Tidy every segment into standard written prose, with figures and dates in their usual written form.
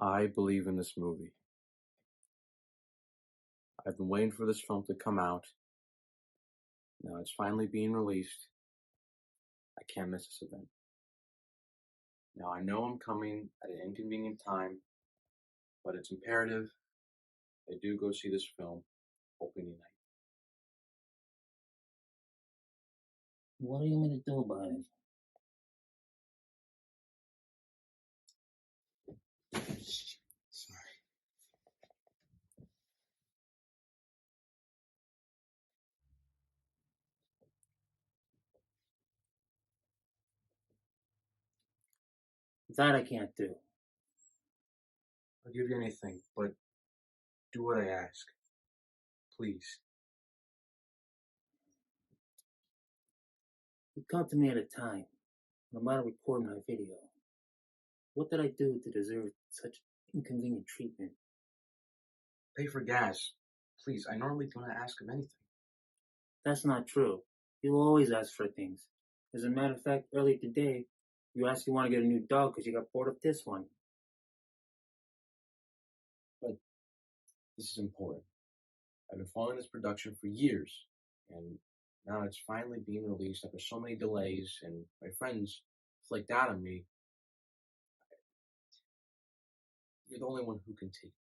I believe in this movie. I've been waiting for this film to come out. Now it's finally being released. I can't miss this event. Now I know I'm coming at an inconvenient time, but it's imperative I do go see this film opening night. What are you going to do about it? Sorry. That I can't do. I'll give you anything, but do what I ask. Please. You come to me at a time when I'm about to record my video. What did I do to deserve such inconvenient treatment? Pay for gas. Please, I normally do not ask of anything. That's not true. You always ask for things. As a matter of fact, earlier today, you asked if you want to get a new dog because you got bored of this one. But this is important. I've been following this production for years, and now it's finally being released after so many delays, and my friends flaked out on me. You're the only one who can take me.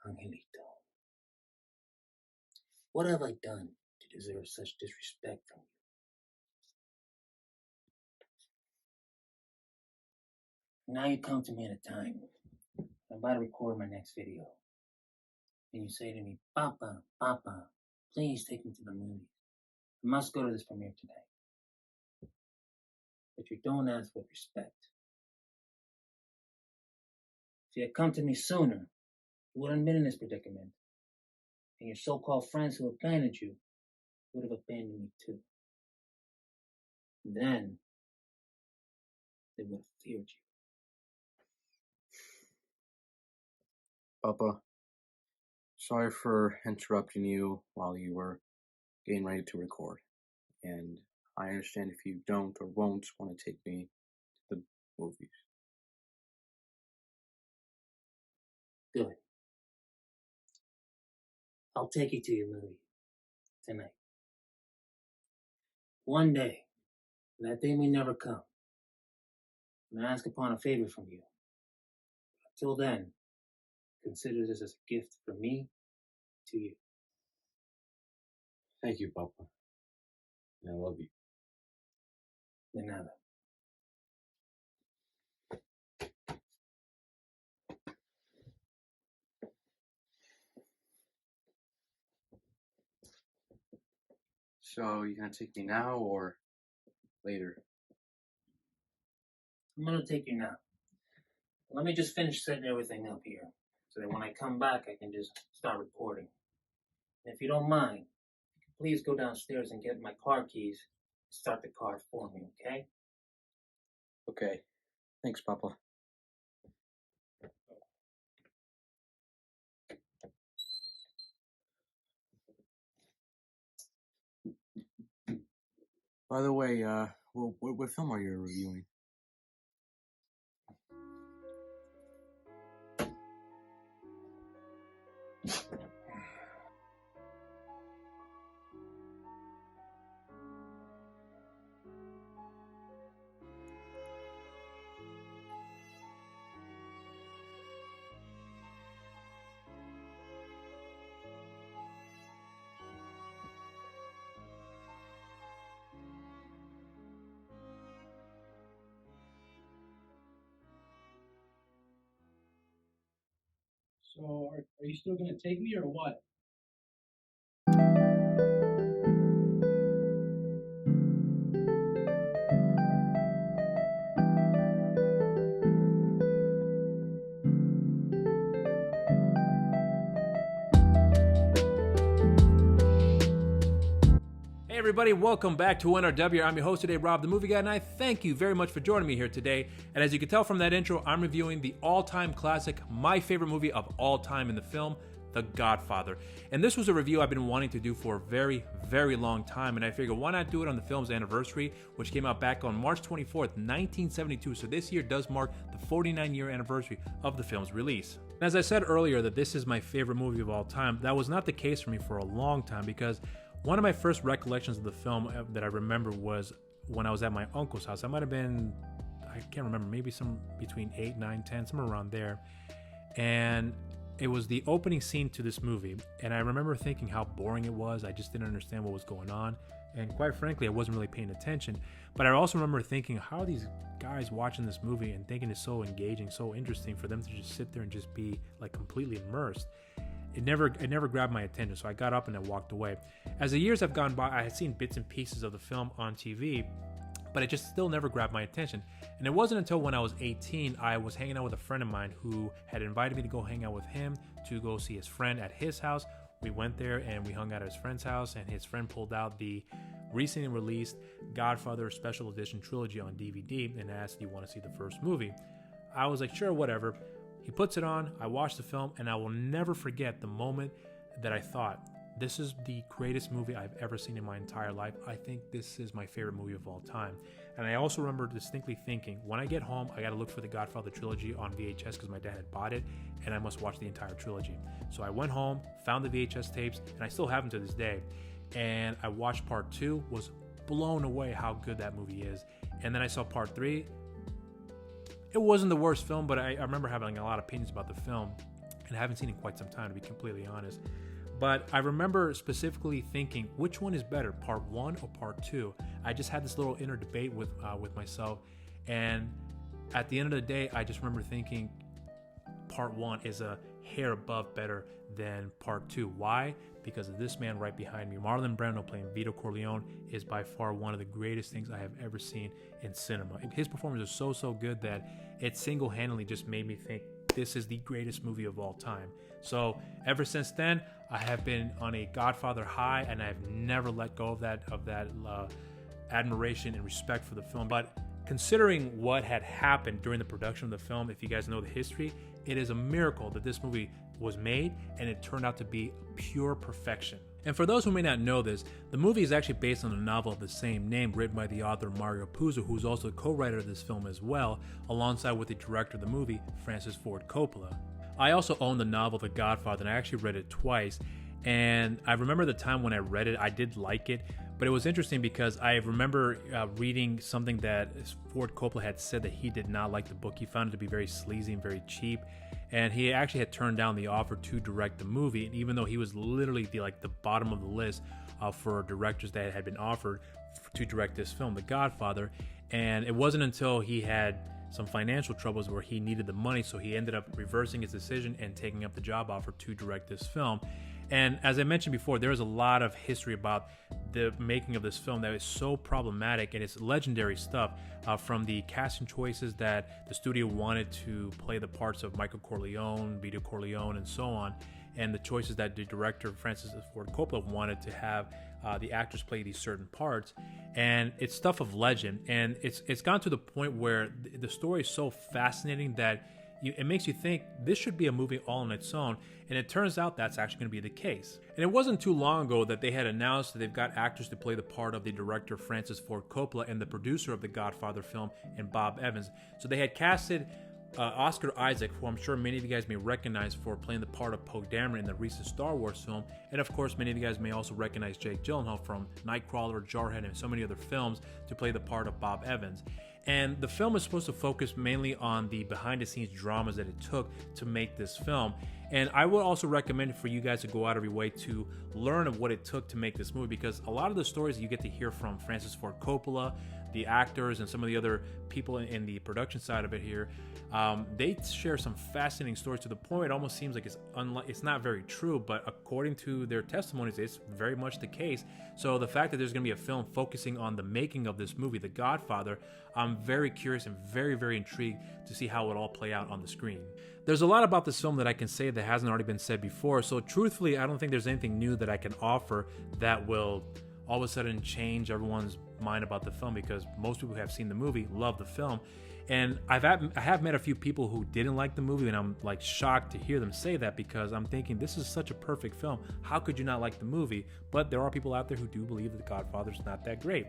Angelito. What have I done to deserve such disrespect from you? Now you come to me at a time. I'm about to record my next video. And you say to me, Papa, please take me to the movies. I must go to this premiere tonight. But you don't ask with respect. If you had come to me sooner, you wouldn't have been in this predicament. And your so-called friends who abandoned you would have abandoned me too. Then, they would have feared you. Papa, sorry for interrupting you while you were getting ready to record. And I understand if you don't or won't want to take me to the movies. Good. I'll take you to your movie tonight. One day, and that day may never come, I'm going to ask upon a favor from you. Until then, consider this as a gift from me to you. Thank you, Papa. And I love you. De nada. So, you gonna take me now or later? I'm going to take you now. Let me just finish setting everything up here, so that when I come back, I can just start recording. And if you don't mind, please go downstairs and get my car keys and start the car for me, okay? Okay. Thanks, Papa. By the way, what film are you reviewing? So, are you still going to take me or what? Hey everybody, welcome back to NRW. I'm your host today, Rob, the movie guy, and I thank you very much for joining me here today. And as you can tell from that intro, I'm reviewing the all-time classic, my favorite movie of all time in the film, The Godfather. And this was a review I've been wanting to do for a very, very long time, and I figured why not do it on the film's anniversary, which came out back on March 24th, 1972. So this year does mark the 49-year anniversary of the film's release. And as I said earlier that this is my favorite movie of all time, that was not the case for me for a long time, because one of my first recollections of the film that I remember was when I was at my uncle's house. I might have been, I can't remember, maybe some between 8, 9, 10, somewhere around there. And it was the opening scene to this movie. And I remember thinking how boring it was. I just didn't understand what was going on. And quite frankly, I wasn't really paying attention. But I also remember thinking, how are these guys watching this movie and thinking it's so engaging, so interesting for them to just sit there and just be like completely immersed. It never grabbed my attention, so I got up and I walked away. As the years have gone by, I had seen bits and pieces of the film on TV, but it just still never grabbed my attention. And it wasn't until when I was 18, I was hanging out with a friend of mine who had invited me to go hang out with him to go see his friend at his house. We went there and we hung out at his friend's house, and his friend pulled out the recently released Godfather Special Edition trilogy on DVD and asked, "Do you want to see the first movie?" I was like, sure, whatever. He puts it on, I watch the film, and I will never forget the moment that I thought, this is the greatest movie I've ever seen in my entire life. I think this is my favorite movie of all time. And I also remember distinctly thinking, when I get home, I gotta look for the Godfather trilogy on VHS because my dad had bought it, and I must watch the entire trilogy. So I went home, found the VHS tapes, and I still have them to this day. And I watched part 2, was blown away how good that movie is. And then I saw part 3. It wasn't the worst film, but I remember having a lot of opinions about the film, and I haven't seen it in quite some time, to be completely honest. But I remember specifically thinking, which one is better, part 1 or part 2? I just had this little inner debate with myself, and at the end of the day, I just remember thinking part 1 is a hair above better than part 2. Why? Because of this man right behind me. Marlon Brando playing Vito Corleone is by far one of the greatest things I have ever seen in cinema. His performance is so good that it single-handedly just made me think this is the greatest movie of all time. So ever since then, I have been on a Godfather high, and I've never let go of that admiration and respect for the film. But considering what had happened during the production of the film, if you guys know the history, it is a miracle that this movie was made and it turned out to be pure perfection. And for those who may not know this, the movie is actually based on a novel of the same name written by the author Mario Puzo, who's also the co-writer of this film as well, alongside with the director of the movie, Francis Ford Coppola. I also own the novel The Godfather, and I actually read it twice. And I remember the time when I read it, I did like it, but it was interesting because I remember reading something that Ford Coppola had said that he did not like the book. He found it to be very sleazy and very cheap, and he actually had turned down the offer to direct the movie. And even though he was literally the bottom of the list for directors that had been offered to direct this film, The Godfather, and it wasn't until he had some financial troubles where he needed the money, so he ended up reversing his decision and taking up the job offer to direct this film. And as I mentioned before, there is a lot of history about the making of this film that is so problematic, and it's legendary stuff, from the casting choices that the studio wanted to play the parts of Michael Corleone, Vito Corleone, and so on, and the choices that the director Francis Ford Coppola wanted to have the actors play these certain parts. And it's stuff of legend, and it's gone to the point where the story is so fascinating that it makes you think this should be a movie all on its own, and it turns out that's actually going to be the case. And it wasn't too long ago that they had announced that they've got actors to play the part of the director Francis Ford Coppola and the producer of the Godfather film, and Bob Evans. So they had casted Oscar Isaac, who I'm sure many of you guys may recognize for playing the part of Poe Dameron in the recent Star Wars film, and of course many of you guys may also recognize Jake Gyllenhaal from Nightcrawler, Jarhead, and so many other films to play the part of Bob Evans. And the film is supposed to focus mainly on the behind-the-scenes dramas that it took to make this film. And I would also recommend for you guys to go out of your way to learn of what it took to make this movie, because a lot of the stories that you get to hear from Francis Ford Coppola, the actors, and some of the other people in the production side of it here, they share some fascinating stories to the point it almost seems like it's not very true, but according to their testimonies, it's very much the case. So the fact that there's going to be a film focusing on the making of this movie, The Godfather, I'm very curious and very, very intrigued to see how it all play out on the screen. There's a lot about this film that I can say that hasn't already been said before, so truthfully, I don't think there's anything new that I can offer that will all of a sudden change everyone's mind about the film, because most people who have seen the movie love the film. And I have met a few people who didn't like the movie, and I'm like shocked to hear them say that, because I'm thinking this is such a perfect film. How could you not like the movie? But there are people out there who do believe that The Godfather's not that great.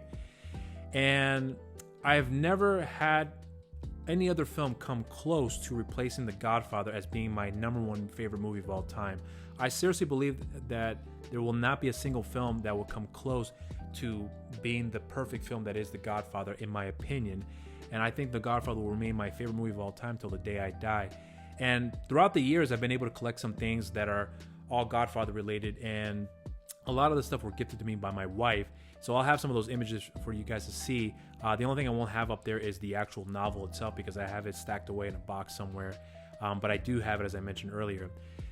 And I've never had any other film come close to replacing The Godfather as being my number one favorite movie of all time. I seriously believe that there will not be a single film that will come close to being the perfect film that is The Godfather, in my opinion. And I think The Godfather will remain my favorite movie of all time till the day I die. And throughout the years, I've been able to collect some things that are all Godfather related, and a lot of the stuff were gifted to me by my wife. So I'll have some of those images for you guys to see. The only thing I won't have up there is the actual novel itself, because I have it stacked away in a box somewhere. But I do have it, as I mentioned earlier.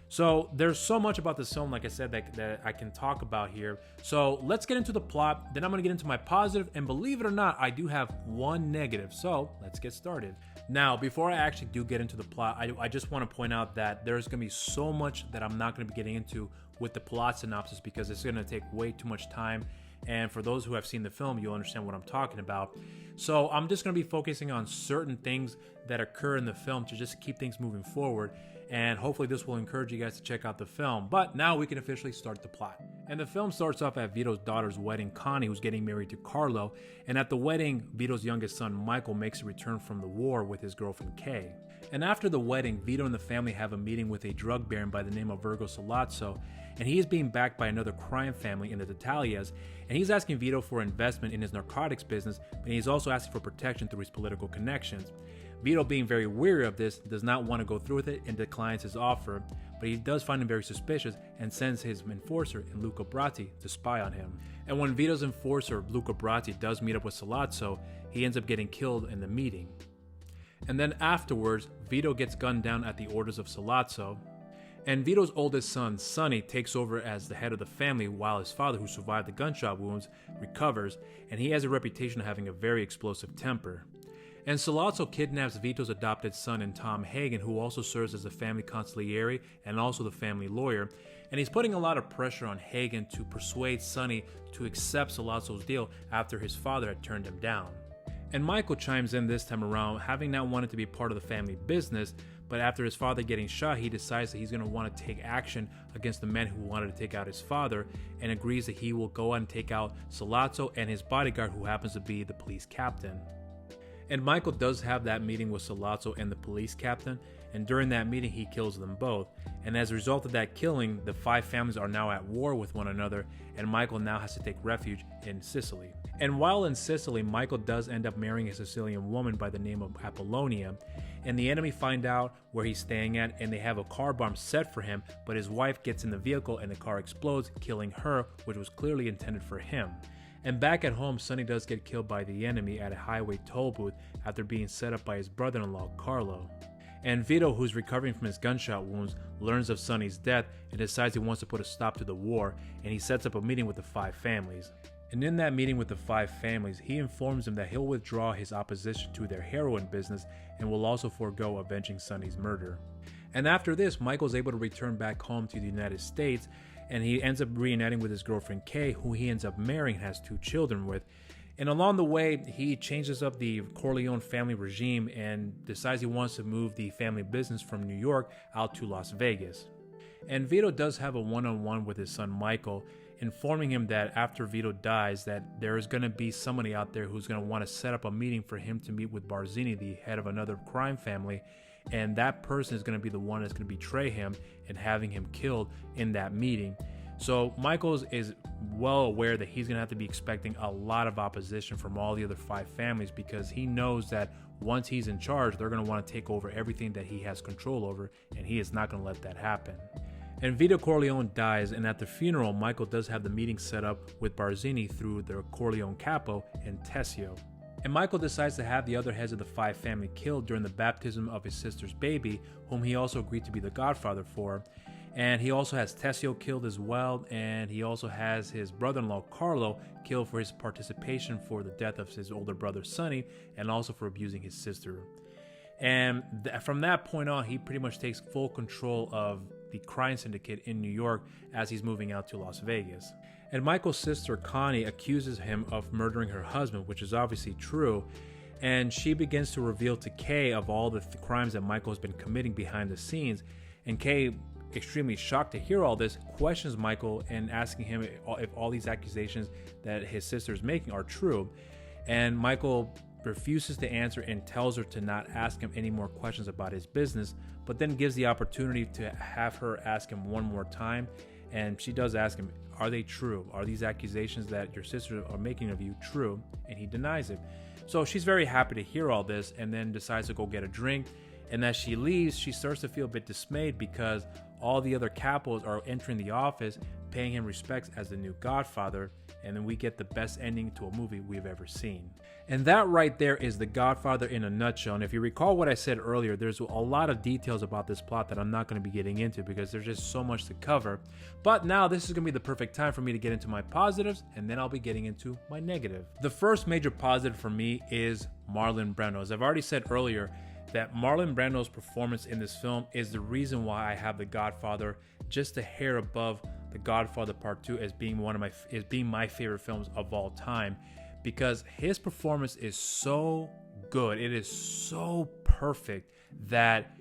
So there's so much about this film, like I said, that I can talk about here. So let's get into the plot. Then I'm going to get into my positive, and believe it or not, I do have one negative. So let's get started. Now, before I actually do get into the plot, I just want to point out that there's going to be so much that I'm not going to be getting into with the plot synopsis, because it's going to take way too much time. And for those who have seen the film, you'll understand what I'm talking about. So I'm just going to be focusing on certain things that occur in the film to just keep things moving forward. And hopefully this will encourage you guys to check out the film. But now we can officially start the plot. And the film starts off at Vito's daughter's wedding, Connie, who's getting married to Carlo. And at the wedding, Vito's youngest son, Michael, makes a return from the war with his girlfriend, Kay. And after the wedding, Vito and the family have a meeting with a drug baron by the name of Virgo Salazzo. And he is being backed by another crime family in the Tattaglias. And he's asking Vito for investment in his narcotics business, but he's also asking for protection through his political connections. Vito, being very weary of this, does not want to go through with it and declines his offer, but he does find him very suspicious and sends his enforcer, Luca Bratti, to spy on him. And when Vito's enforcer, Luca Bratti, does meet up with Salazzo, he ends up getting killed in the meeting. And then afterwards, Vito gets gunned down at the orders of Salazzo, and Vito's oldest son, Sonny, takes over as the head of the family, while his father, who survived the gunshot wounds, recovers, and he has a reputation of having a very explosive temper. And Salazzo kidnaps Vito's adopted son and Tom Hagen, who also serves as the family consigliere and also the family lawyer, and he's putting a lot of pressure on Hagen to persuade Sonny to accept Salazzo's deal after his father had turned him down. And Michael chimes in this time around, having not wanted to be part of the family business, but after his father getting shot, he decides that he's going to want to take action against the men who wanted to take out his father, and agrees that he will go and take out Salazzo and his bodyguard, who happens to be the police captain. And Michael does have that meeting with Salazzo and the police captain, and during that meeting he kills them both. And as a result of that killing, the five families are now at war with one another, and Michael now has to take refuge in Sicily. And while in Sicily, Michael does end up marrying a Sicilian woman by the name of Apollonia, and the enemy find out where he's staying at, and they have a car bomb set for him, but his wife gets in the vehicle and the car explodes, killing her, which was clearly intended for him. And back at home, Sonny does get killed by the enemy at a highway toll booth after being set up by his brother-in-law, Carlo. And Vito, who's recovering from his gunshot wounds, learns of Sonny's death and decides he wants to put a stop to the war, and he sets up a meeting with the five families. And in that meeting with the five families, he informs them that he'll withdraw his opposition to their heroin business and will also forego avenging Sonny's murder. And after this, Michael's able to return back home to the United States, and he ends up reuniting with his girlfriend Kay, who he ends up marrying and has 2 children with. And along the way, he changes up the Corleone family regime and decides he wants to move the family business from New York out to Las Vegas. And Vito does have a one-on-one with his son Michael, informing him that after Vito dies, that there is going to be somebody out there who's going to want to set up a meeting for him to meet with Barzini, the head of another crime family, and that person is going to be the one that's going to betray him and having him killed in that meeting. So Michaels is well aware that he's going to have to be expecting a lot of opposition from all the other 5 families, because he knows that once he's in charge, they're going to want to take over everything that he has control over, and he is not going to let that happen. And Vito Corleone dies, and at the funeral, Michael does have the meeting set up with Barzini through the Corleone capo and Tessio. And Michael decides to have the other heads of the 5 family killed during the baptism of his sister's baby, whom he also agreed to be the godfather for. And he also has Tessio killed as well, and he also has his brother-in-law Carlo killed for his participation for the death of his older brother Sonny, and also for abusing his sister. And from that point on, he pretty much takes full control of the crime syndicate in New York as he's moving out to Las Vegas. And Michael's sister, Connie, accuses him of murdering her husband, which is obviously true. And she begins to reveal to Kay of all the crimes that Michael has been committing behind the scenes. And Kay, extremely shocked to hear all this, questions Michael and asking him if all these accusations that his sister is making are true. And Michael refuses to answer and tells her to not ask him any more questions about his business, but then gives the opportunity to have her ask him one more time. And she does ask him, are they true? Are these accusations that your sisters are making of you true? And he denies it. So she's very happy to hear all this and then decides to go get a drink. And as she leaves, she starts to feel a bit dismayed because all the other capos are entering the office, paying him respects as the new Godfather. And then we get the best ending to a movie we've ever seen. And that right there is The Godfather in a nutshell. And if you recall what I said earlier, there's a lot of details about this plot that I'm not going to be getting into because there's just so much to cover. But now this is going to be the perfect time for me to get into my positives, and then I'll be getting into my negative. The first major positive for me is Marlon Brando. As I've already said earlier, that Marlon Brando's performance in this film is the reason why I have The Godfather just a hair above The Godfather Part 2 as being my favorite films of all time, because his performance is so good. It is so perfect that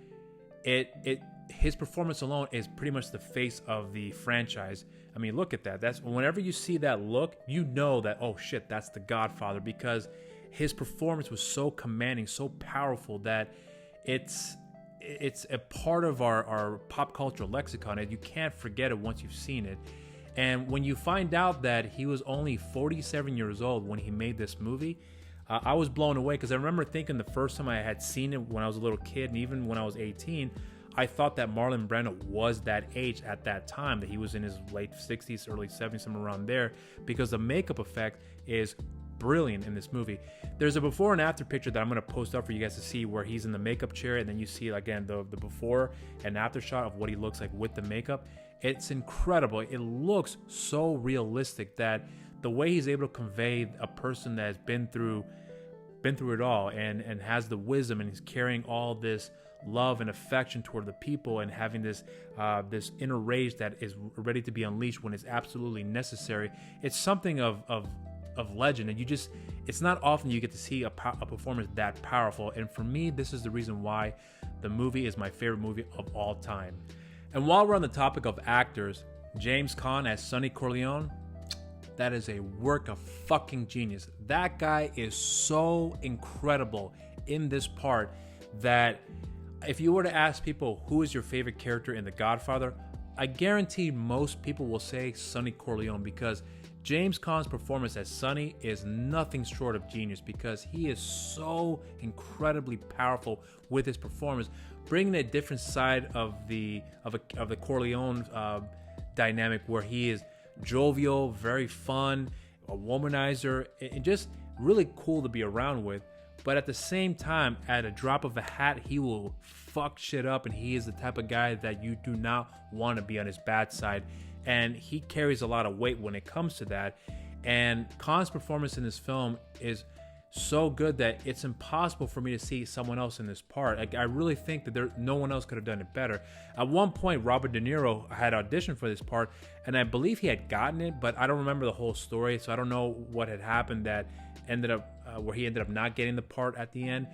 his performance alone is pretty much the face of the franchise. I mean, look at that. That's whenever you see that look, you know that, oh shit, that's The Godfather, because his performance was so commanding, so powerful that it's a part of our pop culture lexicon, and you can't forget it once you've seen it. And when you find out that he was only 47 years old when he made this movie, I was blown away, because I remember thinking the first time I had seen it when I was a little kid, and even when I was 18, I thought that Marlon Brando was that age at that time, that he was in his late 60s, early 70s, somewhere around there, because the makeup effect is brilliant in this movie. There's a before and after picture that I'm going to post up for you guys to see, where he's in the makeup chair, and then you see again the before and after shot of what he looks like with the makeup. It's incredible. It looks so realistic that the way he's able to convey a person that has been through it all and has the wisdom, and he's carrying all this love and affection toward the people, and having this inner rage that is ready to be unleashed when it's absolutely necessary. It's something of legend, and it's not often you get to see a performance that powerful. And for me, this is the reason why the movie is my favorite movie of all time. And while we're on the topic of actors, James Caan as Sonny Corleone, that is a work of fucking genius. That guy is so incredible in this part that if you were to ask people who is your favorite character in The Godfather, I guarantee most people will say Sonny Corleone, because James Caan's performance as Sonny is nothing short of genius, because he is so incredibly powerful with his performance, bringing a different side of the Corleone dynamic, where he is jovial, very fun, a womanizer, and just really cool to be around with. But at the same time, at a drop of a hat, he will fuck shit up, and he is the type of guy that you do not want to be on his bad side. And he carries a lot of weight when it comes to that. And Caan's performance in this film is so good that it's impossible for me to see someone else in this part. I really think that no one else could have done it better. At one point, Robert De Niro had auditioned for this part, and I believe he had gotten it, but I don't remember the whole story, so I don't know what had happened that ended up where he ended up not getting the part at the end.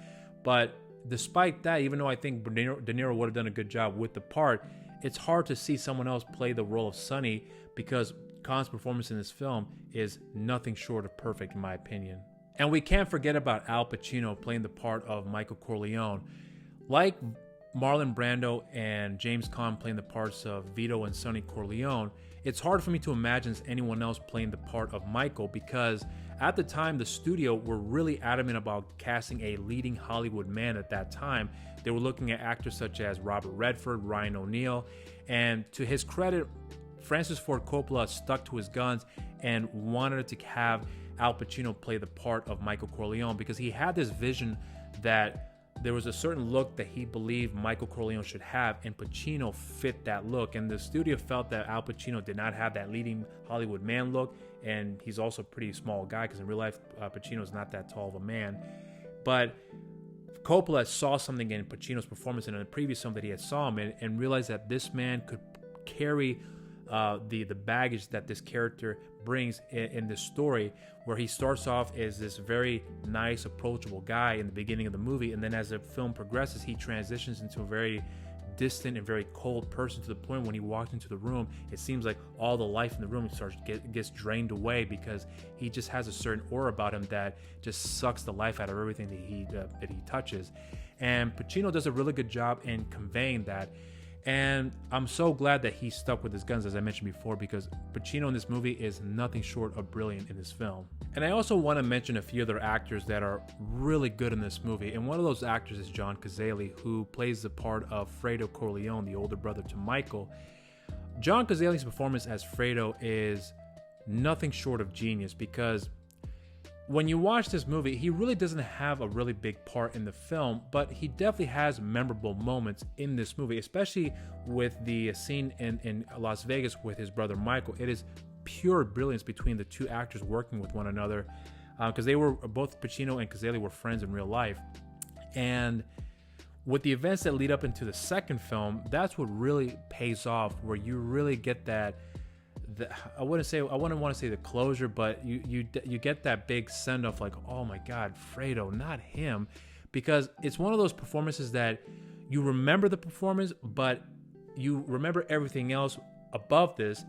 But despite that, even though I think De Niro would have done a good job with the part, it's hard to see someone else play the role of Sonny, because Caan's performance in this film is nothing short of perfect, in my opinion. And we can't forget about Al Pacino playing the part of Michael Corleone. Like Marlon Brando and James Caan playing the parts of Vito and Sonny Corleone, it's hard for me to imagine anyone else playing the part of Michael, because at the time, the studio were really adamant about casting a leading Hollywood man at that time. They were looking at actors such as Robert Redford, Ryan O'Neal, and to his credit, Francis Ford Coppola stuck to his guns and wanted to have Al Pacino play the part of Michael Corleone, because he had this vision that there was a certain look that he believed Michael Corleone should have, and Pacino fit that look. And the studio felt that Al Pacino did not have that leading Hollywood man look, and he's also a pretty small guy, because in real life, Pacino is not that tall of a man. But Coppola saw something in Pacino's performance in a previous film that he had saw him in, and realized that this man could carry the baggage that this character brings in this story, where he starts off as this very nice, approachable guy in the beginning of the movie, and then as the film progresses, he transitions into a very distant and very cold person, to the point when he walks into the room, it seems like all the life in the room gets drained away, because he just has a certain aura about him that just sucks the life out of everything that he touches. And Pacino does a really good job in conveying that. And I'm so glad that he stuck with his guns, as I mentioned before, because Pacino in this movie is nothing short of brilliant in this film. And I also want to mention a few other actors that are really good in this movie. And one of those actors is John Cazale, who plays the part of Fredo Corleone, the older brother to Michael. John Cazale's performance as Fredo is nothing short of genius, because when you watch this movie, he really doesn't have a really big part in the film, but he definitely has memorable moments in this movie, especially with the scene in Las Vegas with his brother Michael. It is pure brilliance between the two actors working with one another, because they were both, Pacino and Cazale were friends in real life. And with the events that lead up into the second film, that's what really pays off, where you really get that, I wouldn't want to say the closure, but you get that big send off, like, oh my God, Fredo, not him, because it's one of those performances that you remember the performance, but you remember everything else above this.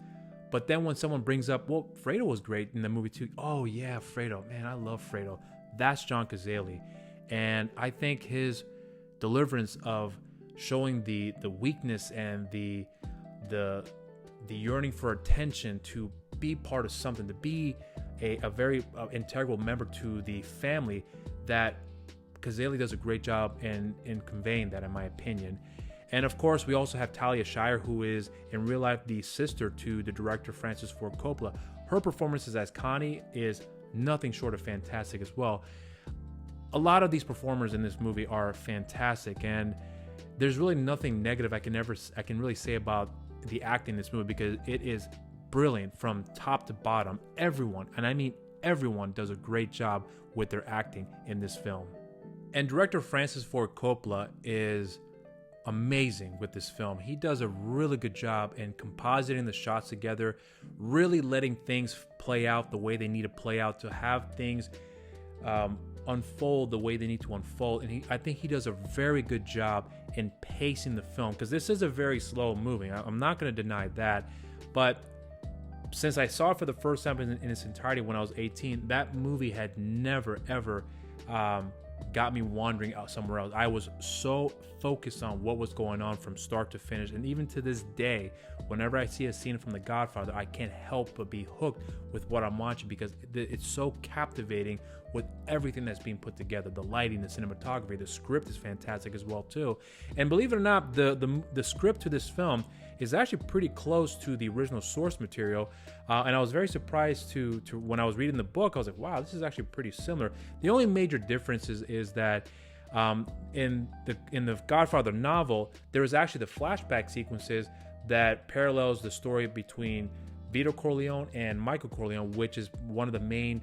But then when someone brings up, well, Fredo was great in the movie too. Oh yeah, Fredo, man, I love Fredo. That's John Cazale, and I think his deliverance of showing the weakness and the yearning for attention, to be part of something, to be a very integral member to the family, that Cazale does a great job in conveying that, in my opinion. And of course, we also have Talia Shire, who is in real life the sister to the director Francis Ford Coppola. Her performances as Connie is nothing short of fantastic as well. A lot of these performers in this movie are fantastic, and there's really nothing negative I can really say about the acting in this movie, because it is brilliant from top to bottom. Everyone, and I mean everyone, does a great job with their acting in this film. And director Francis Ford Coppola is amazing with this film. He does a really good job in compositing the shots together, really letting things play out the way they need to play out, to have things unfold the way they need to unfold. And I think he does a very good job in pacing the film, because this is a very slow movie. I'm not going to deny that, but since I saw it for the first time in its entirety when I was 18, that movie had never ever got me wandering out somewhere else. I was so focused on what was going on from start to finish, and even to this day, whenever I see a scene from The Godfather, I can't help but be hooked with what I'm watching, because it's so captivating with everything that's being put together. The lighting, the cinematography, the script is fantastic as well too. And believe it or not, the script to this film is actually pretty close to the original source material, and I was very surprised to when I was reading the book. I was like, wow, this is actually pretty similar. The only major difference is that in the Godfather novel, there is actually the flashback sequences that parallels the story between Vito Corleone and Michael Corleone, which is one of the main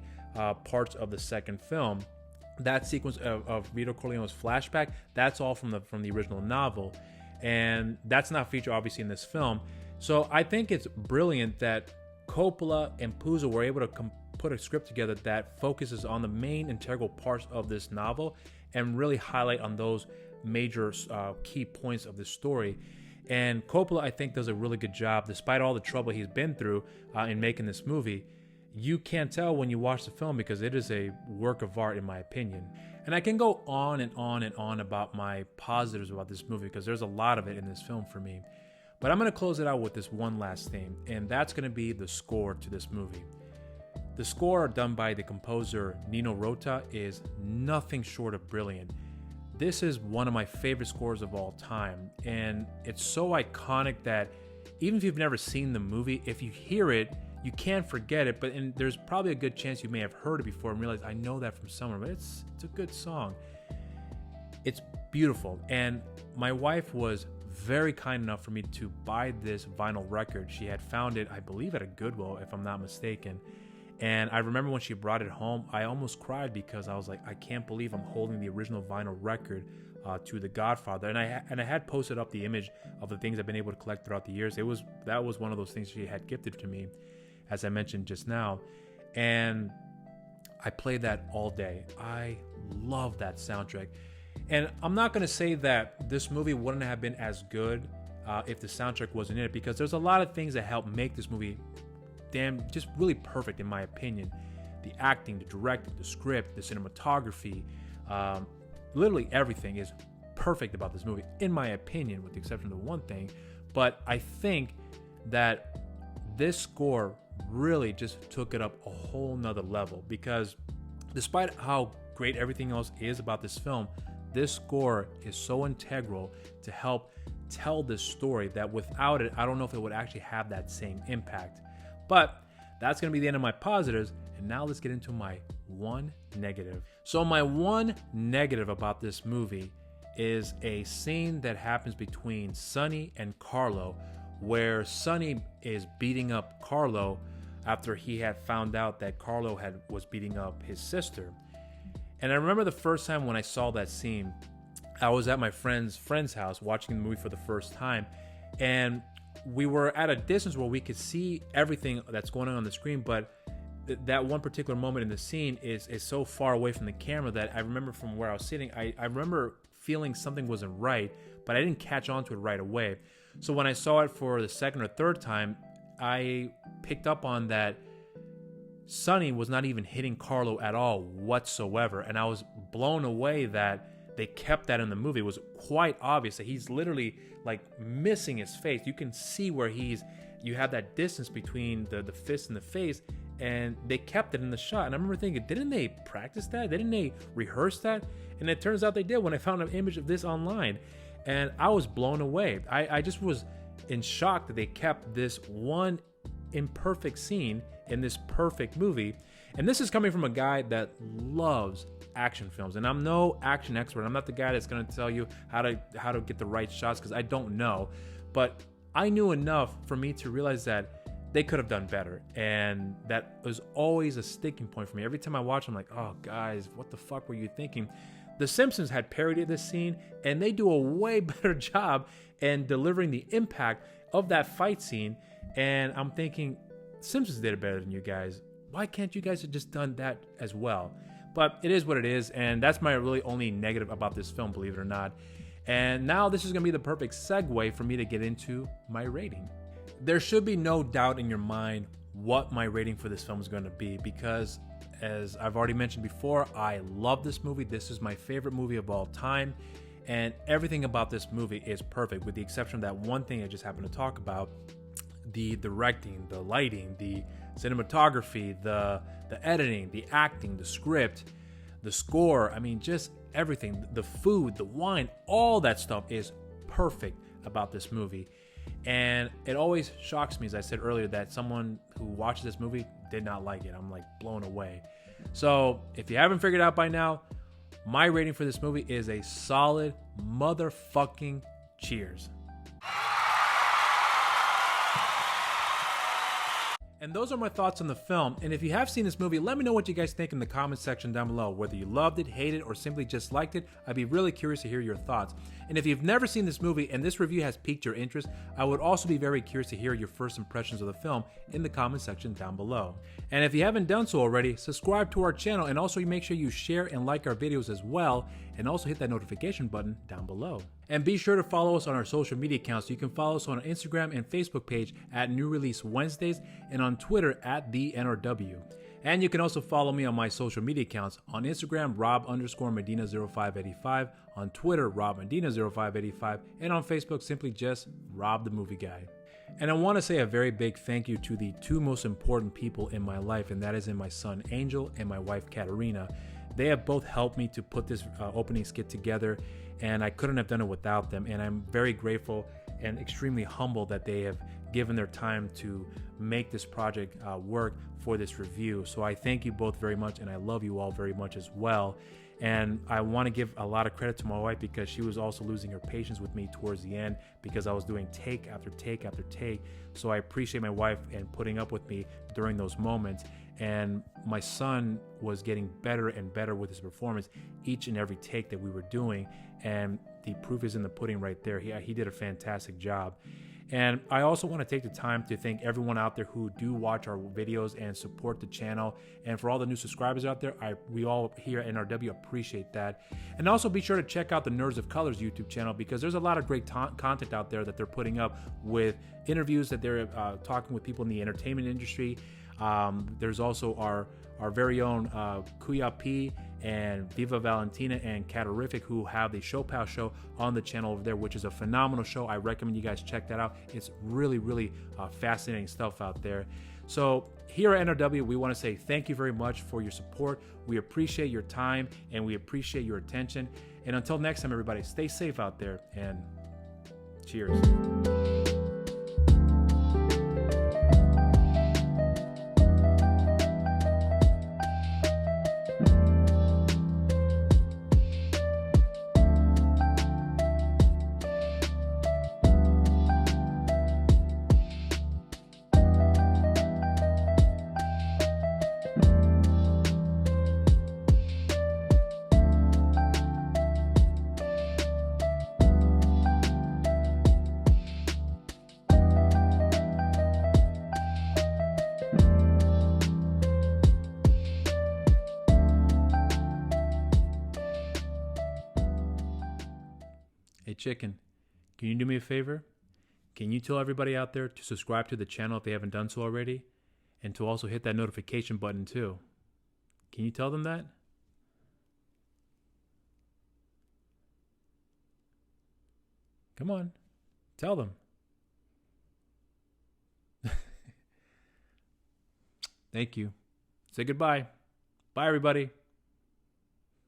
parts of the second film. That sequence of Vito Corleone's flashback, that's all from the original novel, and that's not featured obviously in this film. So I think it's brilliant that Coppola and Puzo were able to put a script together that focuses on the main integral parts of this novel and really highlight on those major key points of the story. And Coppola, I think, does a really good job, despite all the trouble he's been through in making this movie. You can't tell when you watch the film, because it is a work of art, in my opinion. And I can go on and on and on about my positives about this movie, because there's a lot of it in this film for me. But I'm going to close it out with this one last thing, and that's going to be the score to this movie. The score, done by the composer Nino Rota, is nothing short of brilliant. This is one of my favorite scores of all time, and it's so iconic that even if you've never seen the movie, if you hear it, you can't forget it. But there's probably a good chance you may have heard it before and realize, I know that from somewhere, but it's a good song. It's beautiful, and my wife was very kind enough for me to buy this vinyl record. She had found it, I believe, at a Goodwill, if I'm not mistaken. And I remember when she brought it home, I almost cried because I was like, I can't believe I'm holding the original vinyl record to The Godfather. And I had posted up the image of the things I've been able to collect throughout the years. That was one of those things she had gifted to me, as I mentioned just now. And I played that all day. I love that soundtrack. And I'm not going to say that this movie wouldn't have been as good if the soundtrack wasn't in it, because there's a lot of things that help make this movie just really perfect, in my opinion. The acting, the directing, the script, the cinematography, literally everything is perfect about this movie, in my opinion, with the exception of one thing. But I think that this score really just took it up a whole nother level, because despite how great everything else is about this film, this score is so integral to help tell this story that without it, I don't know if it would actually have that same impact. But that's going to be the end of my positives, and now let's get into my one negative. So my one negative about this movie is a scene that happens between Sonny and Carlo, where Sonny is beating up Carlo after he had found out that Carlo was beating up his sister. And I remember the first time when I saw that scene, I was at my friend's house watching the movie for the first time, and we were at a distance where we could see everything that's going on the screen, but that one particular moment in the scene is so far away from the camera that I remember from where I was sitting, I remember feeling something wasn't right, but I didn't catch on to it right away. So when I saw it for the second or third time, I picked up on that Sonny was not even hitting Carlo at all whatsoever, and I was blown away that they kept that in the movie. It was quite obvious that he's literally like missing his face. You can see where you have that distance between the fist and the face, and they kept it in the shot. And I remember thinking, didn't they practice that? Didn't they rehearse that? And it turns out they did when I found an image of this online. And I was blown away. I just was in shock that they kept this one imperfect scene in this perfect movie. And this is coming from a guy that loves action films, and I'm no action expert. I'm not the guy that's going to tell you how to get the right shots, because I don't know. But I knew enough for me to realize that they could have done better, and that was always a sticking point for me. Every time I watch, I'm like, oh guys, what the fuck were you thinking? The Simpsons had parodied this scene, and they do a way better job in delivering the impact of that fight scene. And I'm thinking, Simpsons did it better than you guys. Why can't you guys have just done that as well? But it is what it is, and that's my really only negative about this film, believe it or not. And now this is going to be the perfect segue for me to get into my rating. There should be no doubt in your mind what my rating for this film is going to be, because as I've already mentioned before, I love this movie. This is my favorite movie of all time, and everything about this movie is perfect, with the exception of that one thing I just happened to talk about: the directing, the lighting, the cinematography, the editing, the acting, the script, the score. I mean, just everything. The food, the wine, all that stuff is perfect about this movie. And it always shocks me, as I said earlier, that someone who watches this movie did not like it. I'm like blown away. So if you haven't figured out by now, my rating for this movie is a solid motherfucking cheers. And those are my thoughts on the film. And if you have seen this movie, let me know what you guys think in the comments section down below. Whether you loved it, hated it, or simply just liked it, I'd be really curious to hear your thoughts. And if you've never seen this movie and this review has piqued your interest, I would also be very curious to hear your first impressions of the film in the comment section down below. And if you haven't done so already, subscribe to our channel, and also make sure you share and like our videos as well, and also hit that notification button down below. And be sure to follow us on our social media accounts. You can follow us on our Instagram and Facebook page at New Release Wednesdays, and on Twitter at the NRW. And you can also follow me on my social media accounts. On Instagram, Rob_Medina0585, on Twitter, RobMedina0585, and on Facebook, simply just Rob the Movie Guy. And I want to say a very big thank you to the two most important people in my life, and that is in my son Angel and my wife Katerina. They have both helped me to put this opening skit together, and I couldn't have done it without them. And I'm very grateful and extremely humbled that they have given their time to make this project work for this review. So I thank you both very much, and I love you all very much as well. And I want to give a lot of credit to my wife, because she was also losing her patience with me towards the end, because I was doing take after take after take. So I appreciate my wife and putting up with me during those moments. And my son was getting better and better with his performance each and every take that we were doing. And the proof is in the pudding right there. He did a fantastic job. And I also want to take the time to thank everyone out there who do watch our videos and support the channel. And for all the new subscribers out there, we all here at NRW appreciate that. And also be sure to check out the Nerds of Colors YouTube channel, because there's a lot of great content out there that they're putting up with interviews that they're talking with people in the entertainment industry. There's also our very own Kuya P and Viva Valentina and Catarific, who have the Show Pal show on the channel over there, which is a phenomenal show. I recommend you guys check that out. It's really, really fascinating stuff out there. So here at NRW, we want to say thank you very much for your support. We appreciate your time and we appreciate your attention. And until next time, everybody, stay safe out there, and cheers. Hey Chicken, can you do me a favor? Can you tell everybody out there to subscribe to the channel if they haven't done so already? And to also hit that notification button too. Can you tell them that? Come on, tell them. Thank you. Say goodbye. Bye everybody.